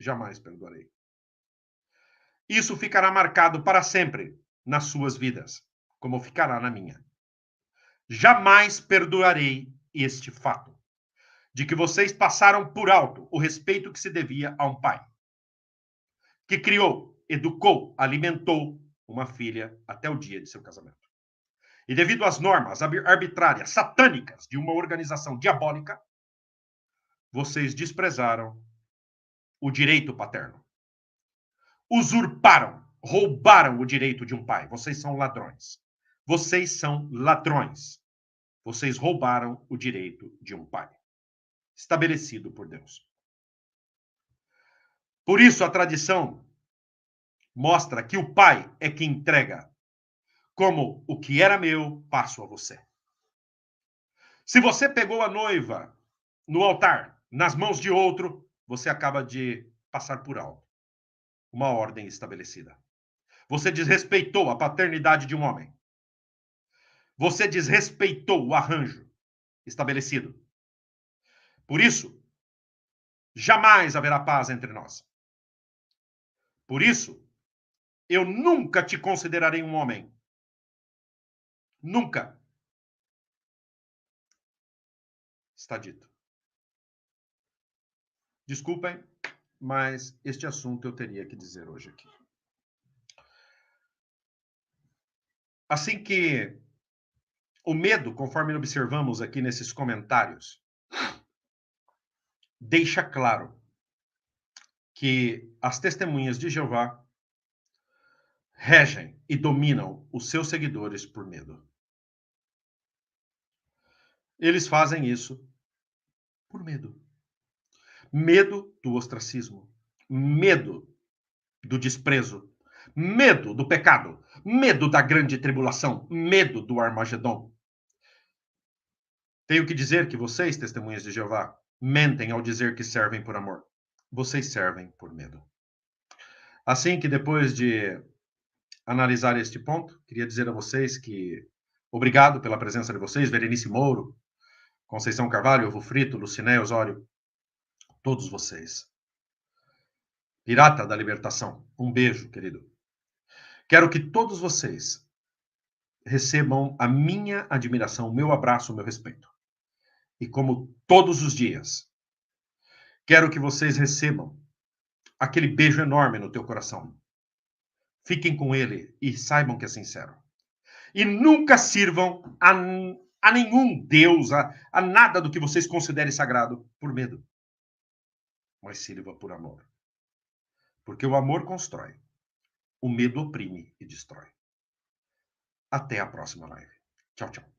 Speaker 1: Jamais perdoarei. Isso ficará marcado para sempre nas suas vidas, como ficará na minha. Jamais perdoarei este fato de que vocês passaram por alto o respeito que se devia a um pai que criou, educou, alimentou uma filha até o dia de seu casamento. E devido às normas arbitrárias, satânicas de uma organização diabólica, vocês desprezaram o direito paterno. Usurparam, roubaram o direito de um pai. Vocês são ladrões. Vocês são ladrões. Vocês roubaram o direito de um pai, estabelecido por Deus. Por isso, a tradição mostra que o pai é que entrega, como o que era meu, passo a você. Se você pegou a noiva no altar, nas mãos de outro, você acaba de passar por alto uma ordem estabelecida. Você desrespeitou a paternidade de um homem. Você desrespeitou o arranjo estabelecido. Por isso, jamais haverá paz entre nós. Por isso, eu nunca te considerarei um homem. Nunca. Está dito. Desculpem, mas este assunto eu teria que dizer hoje aqui. Assim que o medo, conforme observamos aqui nesses comentários, deixa claro que as testemunhas de Jeová regem e dominam os seus seguidores por medo. Eles fazem isso por medo. Medo do ostracismo, medo do desprezo, medo do pecado, medo da grande tribulação, medo do Armagedon. Tenho que dizer que vocês, testemunhas de Jeová, mentem ao dizer que servem por amor. Vocês servem por medo. Assim que depois de analisar este ponto, queria dizer a vocês que obrigado pela presença de vocês, Verenice Mouro, Conceição Carvalho, Ovo Frito, Luciné Osório, todos vocês. Pirata da Libertação, um beijo, querido. Quero que todos vocês recebam a minha admiração, o meu abraço, o meu respeito. E como todos os dias, quero que vocês recebam aquele beijo enorme no teu coração. Fiquem com ele e saibam que é sincero. E nunca sirvam a nenhum Deus, a nada do que vocês considerem sagrado, por medo. Mas sirva por amor. Porque o amor constrói, o medo oprime e destrói. Até a próxima live. Tchau, tchau.